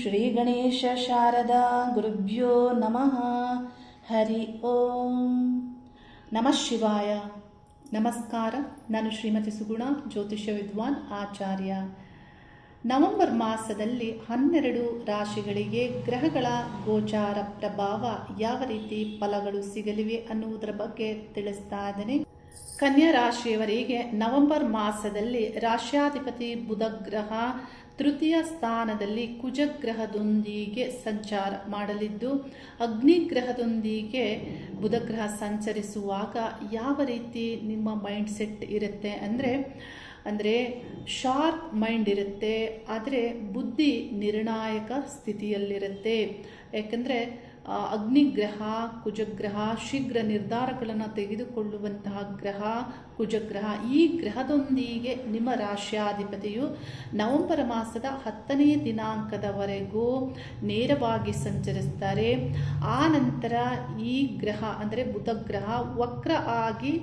ಶ್ರೀ ಗಣೇಶ ಶಾರದಾ ಗುರುಭ್ಯೋ ನಮಃ. ಹರಿ ಓಂ. ನಮಃ ಶಿವಾಯ. ನಮಸ್ಕಾರ. ನಾನು ಶ್ರೀಮತಿ ಸುಗುಣ, ಜ್ಯೋತಿಷ್ಯ ವಿದ್ವಾನ್ ಆಚಾರ್ಯ. ನವೆಂಬರ್ ಮಾಸದಲ್ಲಿ 12 ರಾಶಿಗಳಿಗೆ ಗ್ರಹಗಳ ಗೋಚಾರ ಪ್ರಭಾವ ಯಾವ ರೀತಿ ಫಲಗಳು ಸಿಗಲಿವೆ ಅನ್ನುವುದರ ಬಗ್ಗೆ ತಿಳಿಸ್ತಾ ಇದ್ದೇನೆ. ಕನ್ಯಾ ರಾಶಿಯವರಿಗೆ ನವೆಂಬರ್ ಮಾಸದಲ್ಲಿ ರಾಶ್ಯಾಧಿಪತಿ ಬುಧ ಗ್ರಹ ತೃತೀಯ ಸ್ಥಾನದಲ್ಲಿ ಕುಜಗ್ರಹದೊಂದಿಗೆ ಸಂಚಾರ ಮಾಡಲಿದ್ದು, ಅಗ್ನಿ ಗ್ರಹದೊಂದಿಗೆ ಬುಧ ಗ್ರಹ ಸಂಚರಿಸುವಾಗ ಯಾವ ರೀತಿ ನಿಮ್ಮ ಮೈಂಡ್ ಸೆಟ್ ಇರುತ್ತೆ ಅಂದರೆ ಶಾರ್ಪ್ ಮೈಂಡ್ ಇರುತ್ತೆ, ಆದರೆ ಬುದ್ಧಿ ನಿರ್ಣಾಯಕ ಸ್ಥಿತಿಯಲ್ಲಿರುತ್ತೆ. ಯಾಕಂದರೆ ಅಗ್ನಿಗ್ರಹ ಕುಜಗ್ರಹ ಶೀಘ್ರ ನಿರ್ಧಾರಗಳನ್ನು ತೆಗೆದುಕೊಳ್ಳುವಂತಹ ಗ್ರಹ ಕುಜಗ್ರಹ. ಈ ಗ್ರಹದೊಂದಿಗೆ ನಿಮ್ಮ ರಾಶ್ಯಾಧಿಪತಿಯು ನವೆಂಬರ್ ಮಾಸದ 10ನೇ ದಿನಾಂಕದವರೆಗೂ ನೇರವಾಗಿ ಸಂಚರಿಸ್ತಾರೆ. ಆ ನಂತರ ಈ ಗ್ರಹ ಅಂದರೆ ಬುಧ ಗ್ರಹ ವಕ್ರ ಆಗಿ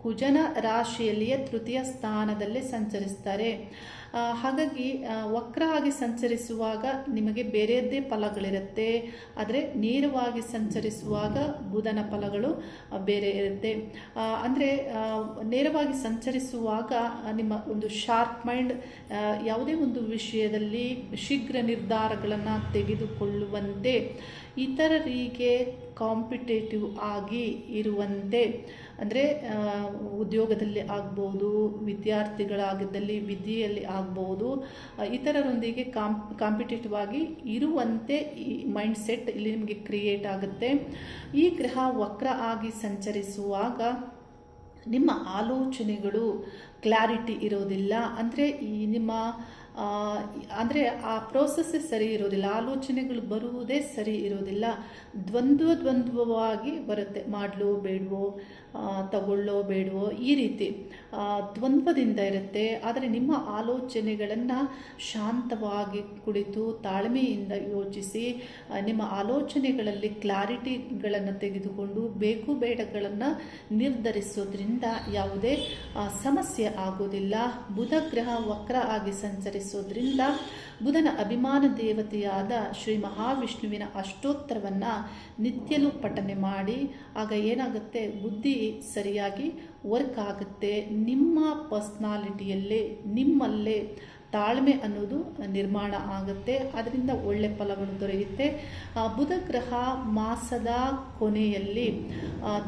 ಕುಜನ ರಾಶಿಯಲ್ಲಿಯೇ ತೃತೀಯ ಸ್ಥಾನದಲ್ಲಿ ಸಂಚರಿಸ್ತಾರೆ. ಹಾಗಾಗಿ ವಕ್ರ ಆಗಿ ಸಂಚರಿಸುವಾಗ ನಿಮಗೆ ಬೇರೆಯದ್ದೇ ಫಲಗಳಿರುತ್ತೆ, ಆದರೆ ನೇರವಾಗಿ ಸಂಚರಿಸುವಾಗ ಬುಧನ ಫಲಗಳು ಬೇರೆ ಇರುತ್ತೆ. ಅಂದರೆ ನೇರವಾಗಿ ಸಂಚರಿಸುವಾಗ ನಿಮ್ಮ ಒಂದು ಶಾರ್ಪ್ ಮೈಂಡ್, ಯಾವುದೇ ಒಂದು ವಿಷಯದಲ್ಲಿ ಶೀಘ್ರ ನಿರ್ಧಾರಗಳನ್ನು ತೆಗೆದುಕೊಳ್ಳುವಂತೆ, ಇತರರಿಗೆ ಕಾಂಪಿಟೇಟಿವ್ ಆಗಿ ಇರುವಂತೆ, ಅಂದರೆ ಉದ್ಯೋಗದಲ್ಲಿ ಆಗ್ಬೋದು, ವಿದ್ಯಾರ್ಥಿಗಳಾಗಿದ್ದಲ್ಲಿ ವಿದ್ಯೆಯಲ್ಲಿ ಆಗ್ಬೋದು, ಇತರರೊಂದಿಗೆ ಕಾಂಪಿಟೇಟಿವ್ ಆಗಿ ಇರುವಂತೆ ಈ ಮೈಂಡ್ ಸೆಟ್ ಇಲ್ಲಿ ನಿಮಗೆ ಕ್ರಿಯೇಟ್ ಆಗುತ್ತೆ. ಈ ಗ್ರಹ ವಕ್ರ ಆಗಿ ಸಂಚರಿಸುವಾಗ ನಿಮ್ಮ ಆಲೋಚನೆಗಳು ಕ್ಲಾರಿಟಿ ಇರೋದಿಲ್ಲ. ಅಂದರೆ ನಿಮ್ಮ ಆ ಪ್ರೋಸೆಸ್ಸೇ ಸರಿ ಇರೋದಿಲ್ಲ, ಆಲೋಚನೆಗಳು ಬರುವುದೇ ಸರಿ ಇರೋದಿಲ್ಲ. ದ್ವಂದ್ವವಾಗಿ ಬರುತ್ತೆ. ಮಾಡಲೋ ಬೇಡವೋ, ತಗೊಳ್ಳೋ ಬೇಡವೋ, ಈ ರೀತಿ ದ್ವಂದ್ವದಿಂದ ಇರುತ್ತೆ. ಆದರೆ ನಿಮ್ಮ ಆಲೋಚನೆಗಳನ್ನು ಶಾಂತವಾಗಿ ಕುಳಿತು ತಾಳ್ಮೆಯಿಂದ ಯೋಚಿಸಿ ನಿಮ್ಮ ಆಲೋಚನೆಗಳಲ್ಲಿ ಕ್ಲಾರಿಟಿಗಳನ್ನು ತೆಗೆದುಕೊಂಡು ಬೇಕು ಬೇಡಗಳನ್ನು ನಿರ್ಧರಿಸೋದ್ರಿಂದ ಯಾವುದೇ ಸಮಸ್ಯೆ ಆಗೋದಿಲ್ಲ. ಬುಧ ಗ್ರಹ ವಕ್ರ ಆಗಿ ಸಂಚರಿಸೋದ್ರಿಂದ ಬುಧನ ಅಭಿಮಾನ ದೇವತೆಯಾದ ಶ್ರೀ ಮಹಾವಿಷ್ಣುವಿನ ಅಷ್ಟೋತ್ತರವನ್ನು ನಿತ್ಯಲೂ ಪಠನೆ ಮಾಡಿ. ಆಗ ಏನಾಗುತ್ತೆ, ಬುದ್ಧಿ ಸರಿಯಾಗಿ ವರ್ಕ್ ಆಗುತ್ತೆ. ನಿಮ್ಮ ಪರ್ಸ್ನಾಲಿಟಿಯಲ್ಲೇ ನಿಮ್ಮಲ್ಲೇ ತಾಳ್ಮೆ ಅನ್ನೋದು ನಿರ್ಮಾಣ ಆಗುತ್ತೆ. ಅದರಿಂದ ಒಳ್ಳೆ ಫಲಗಳು ದೊರೆಯುತ್ತೆ. ಬುಧ ಗ್ರಹ ಮಾಸದ ಕೊನೆಯಲ್ಲಿ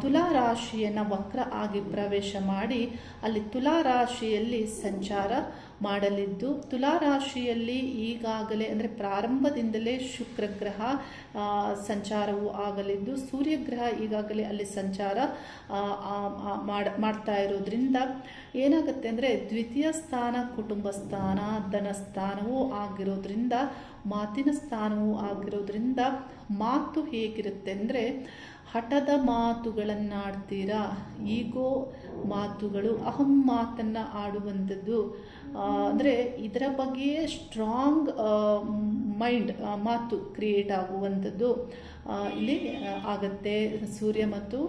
ತುಲಾ ರಾಶಿಯನ್ನು ವಕ್ರ ಆಗಿ ಪ್ರವೇಶ ಮಾಡಿ ಅಲ್ಲಿ ತುಲಾ ರಾಶಿಯಲ್ಲಿ ಸಂಚಾರ ಮಾಡಲಿದ್ದು, ತುಲಾ ರಾಶಿಯಲ್ಲಿ ಈಗಾಗಲೇ ಅಂದರೆ ಪ್ರಾರಂಭದಿಂದಲೇ ಶುಕ್ರ ಗ್ರಹ ಸಂಚಾರವು ಆಗಲಿದ್ದು, ಸೂರ್ಯಗ್ರಹ ಈಗಾಗಲೇ ಅಲ್ಲಿ ಸಂಚಾರ ಮಾಡ್ತಾ ಇರೋದ್ರಿಂದ ಏನಾಗುತ್ತೆ ಅಂದರೆ ದ್ವಿತೀಯ ಸ್ಥಾನ ಕುಟುಂಬ ಸ್ಥಾನ, ಧನ ಸ್ಥಾನವೂ ಆಗಿರೋದ್ರಿಂದ, ಮಾತಿನ ಸ್ಥಾನವೂ ಆಗಿರೋದ್ರಿಂದ ಮಾತು ಹೇಗಿರುತ್ತೆ ಅಂದರೆ ಹಠದ ಮಾತುಗಳನ್ನಾಡ್ತೀರಾ, ಈಗೋ ಮಾತುಗಳು, ಅಹಂ ಮಾತನ್ನು ಆಡುವಂಥದ್ದು. ಅಂದರೆ ಇದರ ಬಗ್ಗೆ ಸ್ಟ್ರಾಂಗ್ ಮೈಂಡ್ ಮಾತು ಕ್ರಿಯೇಟ್ ಆಗುವಂಥದ್ದು ಇಲ್ಲಿ ಆಗತ್ತೆ. ಸೂರ್ಯ ಮತ್ತು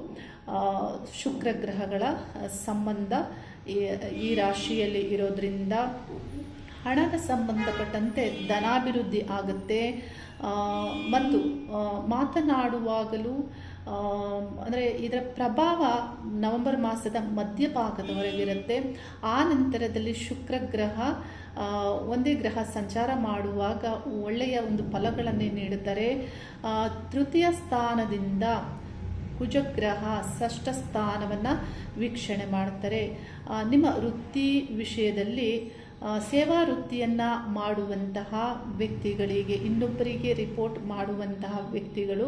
ಶುಕ್ರ ಗ್ರಹಗಳ ಸಂಬಂಧ ಈ ರಾಶಿಯಲ್ಲಿ ಇರೋದ್ರಿಂದ ಹಣದ ಸಂಬಂಧಪಟ್ಟಂತೆ ಧನಾಭಿವೃದ್ಧಿ ಆಗುತ್ತೆ. ಮತ್ತು ಮಾತನಾಡುವಾಗಲೂ ಅಂದರೆ ಇದರ ಪ್ರಭಾವ ನವೆಂಬರ್ ಮಾಸದ ಮಧ್ಯಭಾಗದವರೆಗಿರುತ್ತೆ. ಆ ನಂತರದಲ್ಲಿ ಶುಕ್ರ ಗ್ರಹ ಒಂದೇ ಗ್ರಹ ಸಂಚಾರ ಮಾಡುವಾಗ ಒಳ್ಳೆಯ ಒಂದು ಫಲಗಳನ್ನೇ ನೀಡುತ್ತಾರೆ. ತೃತೀಯ ಸ್ಥಾನದಿಂದ ಕುಜಗ್ರಹ ಷಷ್ಠ ಸ್ಥಾನವನ್ನು ವೀಕ್ಷಣೆ ಮಾಡ್ತಾರೆ. ನಿಮ್ಮ ವೃತ್ತಿ ವಿಷಯದಲ್ಲಿ ಸೇವಾ ವೃತ್ತಿಯನ್ನು ಮಾಡುವಂತಹ ವ್ಯಕ್ತಿಗಳಿಗೆ, ಇನ್ನೊಬ್ಬರಿಗೆ ರಿಪೋರ್ಟ್ ಮಾಡುವಂತಹ ವ್ಯಕ್ತಿಗಳು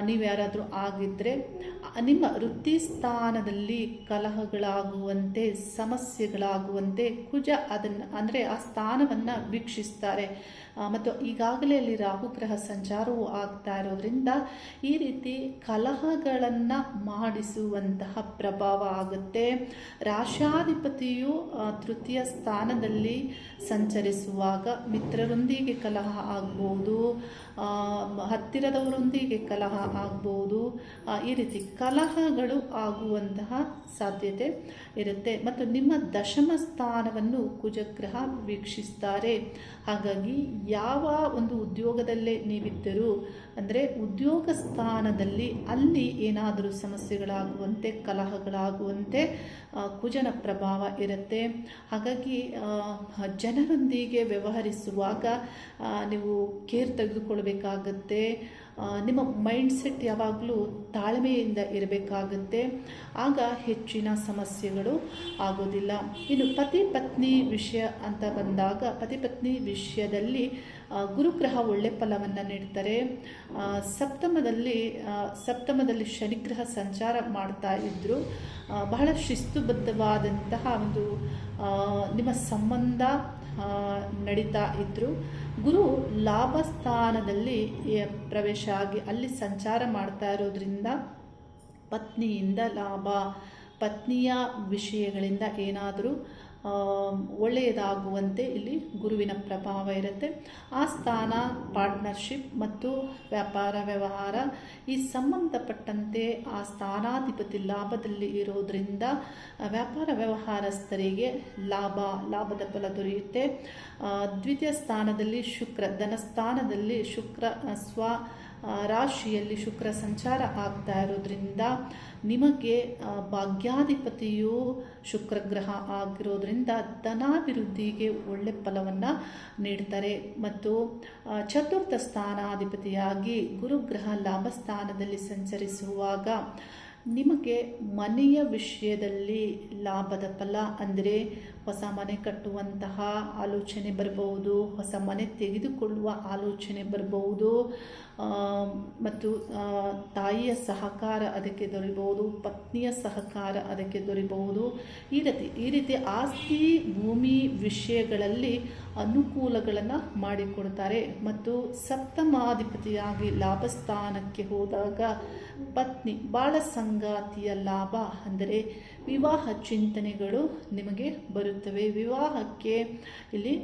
ನೀವು ಯಾರಾದರೂ ಆಗಿದ್ದರೆ, ನಿಮ್ಮ ವೃತ್ತಿ ಸ್ಥಾನದಲ್ಲಿ ಕಲಹಗಳಾಗುವಂತೆ, ಸಮಸ್ಯೆಗಳಾಗುವಂತೆ ಕುಜ ಅದನ್ನು ಅಂದರೆ ಆ ಸ್ಥಾನವನ್ನು ವೀಕ್ಷಿಸ್ತಾರೆ. ಮತ್ತು ಈಗಾಗಲೇ ಅಲ್ಲಿ ರಾಹುಗ್ರಹ ಸಂಚಾರವೂ ಆಗ್ತಾ ಇರೋದ್ರಿಂದ ಈ ರೀತಿ ಕಲಹಗಳನ್ನು ಮಾಡಿಸುವಂತಹ ಪ್ರಭಾವ ಆಗುತ್ತೆ. ರಾಶ್ಯಾಧಿಪತಿಯು ತೃತೀಯ ಸ್ಥಾನದಲ್ಲಿ ಲಾಭದಲ್ಲಿ ಸಂಚರಿಸುವಾಗ ಮಿತ್ರರೊಂದಿಗೆ ಕಲಹ ಆಗ್ಬೋದು, ಹತ್ತಿರದವರೊಂದಿಗೆ ಕಲಹ ಆಗ್ಬೋದು. ಈ ರೀತಿ ಕಲಹಗಳು ಆಗುವಂತಹ ಸಾಧ್ಯತೆ ಇರುತ್ತೆ. ಮತ್ತು ನಿಮ್ಮ ದಶಮ ಸ್ಥಾನವನ್ನು ಕುಜಗ್ರಹ ವೀಕ್ಷಿಸ್ತಾರೆ. ಹಾಗಾಗಿ ಯಾವ ಒಂದು ಉದ್ಯೋಗದಲ್ಲೇ ನೀವಿದ್ದರೂ, ಅಂದರೆ ಉದ್ಯೋಗ ಸ್ಥಾನದಲ್ಲಿ ಅಲ್ಲಿ ಏನಾದರೂ ಸಮಸ್ಯೆಗಳಾಗುವಂತೆ, ಕಲಹಗಳಾಗುವಂತೆ ಕುಜನ ಪ್ರಭಾವ ಇರುತ್ತೆ. ಹಾಗಾಗಿ ಜನರೊಂದಿಗೆ ವ್ಯವಹರಿಸುವಾಗ ನೀವು ಕೇರ್ ತೆಗೆದುಕೊಳ್ಬೇಕಾಗತ್ತೆ. ನಿಮ್ಮ ಮೈಂಡ್ಸೆಟ್ ಯಾವಾಗಲೂ ತಾಳ್ಮೆಯಿಂದ ಇರಬೇಕಾಗುತ್ತೆ. ಆಗ ಹೆಚ್ಚಿನ ಸಮಸ್ಯೆಗಳು ಆಗೋದಿಲ್ಲ. ಇನ್ನು ಪತಿ ಪತ್ನಿ ವಿಷಯ ಅಂತ ಬಂದಾಗ, ಪತಿ ಪತ್ನಿ ವಿಷಯದಲ್ಲಿ ಗುರುಗ್ರಹ ಒಳ್ಳೆ ಫಲವನ್ನು ನೀಡ್ತಾರೆ. ಸಪ್ತಮದಲ್ಲಿ ಶನಿಗ್ರಹ ಸಂಚಾರ ಮಾಡ್ತಾ ಇದ್ದರು. ಬಹಳ ಶಿಸ್ತುಬದ್ಧವಾದಂತಹ ಒಂದು ನಿಮ್ಮ ಸಂಬಂಧ ನಡೀತಾ ಇದ್ದರು. ಗುರು ಲಾಭ ಸ್ಥಾನದಲ್ಲಿ ಪ್ರವೇಶ ಆಗಿ ಅಲ್ಲಿ ಸಂಚಾರ ಮಾಡ್ತಾ ಇರೋದ್ರಿಂದ ಪತ್ನಿಯಿಂದ ಲಾಭ, ಪತ್ನಿಯ ವಿಷಯಗಳಿಂದ ಏನಾದರೂ ಒಳ್ಳೆಯದಾಗುವಂತೆ ಇಲ್ಲಿ ಗುರುವಿನ ಪ್ರಭಾವ ಇರುತ್ತೆ. ಆ ಸ್ಥಾನ ಪಾರ್ಟ್ನರ್ಶಿಪ್ ಮತ್ತು ವ್ಯಾಪಾರ ವ್ಯವಹಾರ ಈ ಸಂಬಂಧಪಟ್ಟಂತೆ ಆ ಸ್ಥಾನಾಧಿಪತಿ ಲಾಭದಲ್ಲಿ ಇರೋದ್ರಿಂದ ವ್ಯಾಪಾರ ವ್ಯವಹಾರಸ್ಥರಿಗೆ ಲಾಭದ ಫಲ ದೊರೆಯುತ್ತೆ. ದ್ವಿತೀಯ ಸ್ಥಾನದಲ್ಲಿ ಶುಕ್ರ, ಧನಸ್ಥಾನದಲ್ಲಿ ಶುಕ್ರ ರಾಶಿಯಲ್ಲಿ ಶುಕ್ರ ಸಂಚಾರ ಆಗ್ತಾ ಇರೋದ್ರಿಂದ ನಿಮಗೆ ಭಾಗ್ಯಾಧಿಪತಿಯು ಶುಕ್ರಗ್ರಹ ಆಗಿರೋದ್ರಿಂದ ಧನಾಭಿವೃದ್ಧಿಗೆ ಒಳ್ಳೆ ಫಲವನ್ನು ನೀಡ್ತಾರೆ. ಮತ್ತು ಚತುರ್ಥ ಸ್ಥಾನಾಧಿಪತಿಯಾಗಿ ಗುರುಗ್ರಹ ಲಾಭಸ್ಥಾನದಲ್ಲಿ ಸಂಚರಿಸುವಾಗ ನಿಮಗೆ ಮನೆಯ ವಿಷಯದಲ್ಲಿ ಲಾಭದ ಫಲ, ಅಂದರೆ ಹೊಸ ಮನೆ ಕಟ್ಟುವಂತಹ ಆಲೋಚನೆ ಬರಬಹುದು, ಹೊಸ ಮನೆ ತೆಗೆದುಕೊಳ್ಳುವ ಆಲೋಚನೆ ಬರಬಹುದು, ಮತ್ತು ತಾಯಿಯ ಸಹಕಾರ ಅದಕ್ಕೆ ದೊರೆಯಬಹುದು, ಪತ್ನಿಯ ಸಹಕಾರ ಅದಕ್ಕೆ ದೊರೆಯಬಹುದು. ಈ ರೀತಿ ಆಸ್ತಿ ಭೂಮಿ ವಿಷಯಗಳಲ್ಲಿ ಅನುಕೂಲಗಳನ್ನು ಮಾಡಿಕೊಡ್ತಾರೆ. ಮತ್ತು ಸಪ್ತಮಾಧಿಪತಿಯಾಗಿ ಲಾಭಸ್ಥಾನಕ್ಕೆ ಹೋದಾಗ ಪತ್ನಿ ಬಾಳ ಸಂಗಾತಿಯ ಲಾಭ, ಅಂದರೆ ವಿವಾಹ ಚಿಂತನೆಗಳು ನಿಮಗೆ ಬರುತ್ತವೆ. ವಿವಾಹಕ್ಕೆ ಇಲ್ಲಿ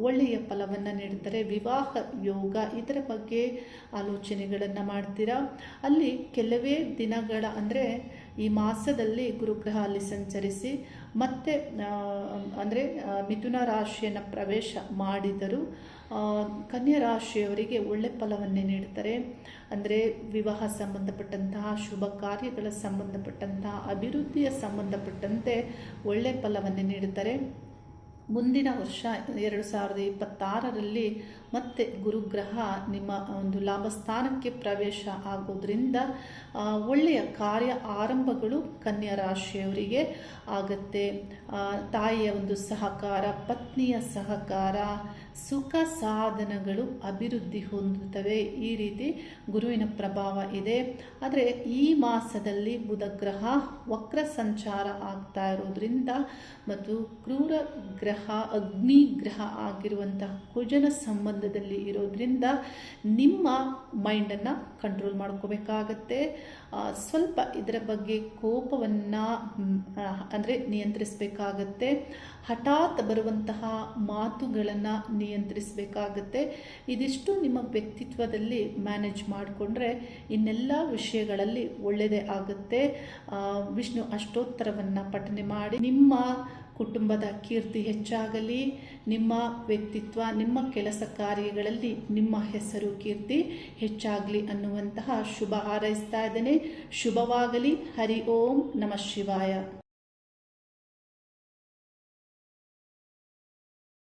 ಒಳ್ಳೆಯ ಫಲವನ್ನು ನೀಡುತ್ತಾರೆ. ವಿವಾಹ ಯೋಗ ಇದರ ಬಗ್ಗೆ ಆಲೋಚನೆಗಳನ್ನು ಮಾಡ್ತೀರಾ. ಅಲ್ಲಿ ಕೆಲವೇ ದಿನಗಳ, ಅಂದರೆ ಈ ಮಾಸದಲ್ಲಿ ಗುರುಗ್ರಹ ಅಲ್ಲಿ ಸಂಚರಿಸಿ ಮತ್ತೆ ಅಂದರೆ ಮಿಥುನ ರಾಶಿಯನ್ನು ಪ್ರವೇಶ ಮಾಡಿದರೂ ಕನ್ಯಾ ರಾಶಿಯವರಿಗೆ ಒಳ್ಳೆ ಫಲವನ್ನೇ ನೀಡ್ತಾರೆ. ಅಂದರೆ ವಿವಾಹ ಸಂಬಂಧಪಟ್ಟಂತಹ ಶುಭ ಕಾರ್ಯಗಳ ಸಂಬಂಧಪಟ್ಟಂತಹ ಅಭಿವೃದ್ಧಿಯ ಸಂಬಂಧಪಟ್ಟಂತೆ ಒಳ್ಳೆ ಫಲವನ್ನೇ ನೀಡುತ್ತಾರೆ. ಮುಂದಿನ ವರ್ಷ 2026ರಲ್ಲಿ ಮತ್ತೆ ಗುರುಗ್ರಹ ನಿಮ್ಮ ಒಂದು ಲಾಭಸ್ಥಾನಕ್ಕೆ ಪ್ರವೇಶ ಆಗೋದ್ರಿಂದ ಒಳ್ಳೆಯ ಕಾರ್ಯ ಆರಂಭಗಳು ಕನ್ಯಾ ರಾಶಿಯವರಿಗೆ ಆಗುತ್ತೆ. ತಾಯಿಯ ಒಂದು ಸಹಕಾರ, ಪತ್ನಿಯ ಸಹಕಾರ, ಸುಖ ಸಾಧನಗಳು ಅಭಿವೃದ್ಧಿ ಹೊಂದುತ್ತವೆ. ಈ ರೀತಿ ಗುರುವಿನ ಪ್ರಭಾವ ಇದೆ. ಆದರೆ ಈ ಮಾಸದಲ್ಲಿ ಬುಧಗ್ರಹ ವಕ್ರ ಸಂಚಾರ ಆಗ್ತಾ ಇರೋದ್ರಿಂದ ಮತ್ತು ಕ್ರೂರ ಗ್ರಹ, ಅಗ್ನಿ ಗ್ರಹ ಆಗಿರುವಂತಹ ಕುಜನ ಸಂಬಂಧದಲ್ಲಿ ಇರೋದ್ರಿಂದ ನಿಮ್ಮ ಮೈಂಡನ್ನು ಕಂಟ್ರೋಲ್ ಮಾಡ್ಕೋಬೇಕಾಗತ್ತೆ. ಸ್ವಲ್ಪ ಇದರ ಬಗ್ಗೆ ಕೋಪವನ್ನು ಅಂದರೆ ನಿಯಂತ್ರಿಸಬೇಕಾಗತ್ತೆ. ಹಠಾತ್ ಬರುವಂತಹ ಮಾತುಗಳನ್ನು ನಿಯಂತ್ರಿಸಬೇಕಾಗತ್ತೆ. ಇದಿಷ್ಟು ನಿಮ್ಮ ವ್ಯಕ್ತಿತ್ವದಲ್ಲಿ ಮ್ಯಾನೇಜ್ ಮಾಡಿಕೊಂಡ್ರೆ ಇನ್ನೆಲ್ಲ ವಿಷಯಗಳಲ್ಲಿ ಒಳ್ಳೆಯದೇ ಆಗುತ್ತೆ. ವಿಷ್ಣು ಅಷ್ಟೋತ್ತರವನ್ನು ಪಠನೆ ಮಾಡಿ ನಿಮ್ಮ ಕುಟುಂಬದ ಕೀರ್ತಿ ಹೆಚ್ಚಾಗಲಿ. ನಿಮ್ಮ ವ್ಯಕ್ತಿತ್ವ, ನಿಮ್ಮ ಕೆಲಸ ಕಾರ್ಯಗಳಲ್ಲಿ ನಿಮ್ಮ ಹೆಸರು ಕೀರ್ತಿ ಹೆಚ್ಚಾಗಲಿ ಅನ್ನುವಂತಹ ಶುಭ ಹಾರೈಸ್ತಾ ಇದ್ದೇನೆ. ಶುಭವಾಗಲಿ. ಹರಿ ಓಂ ನಮಃ ಶಿವಾಯ.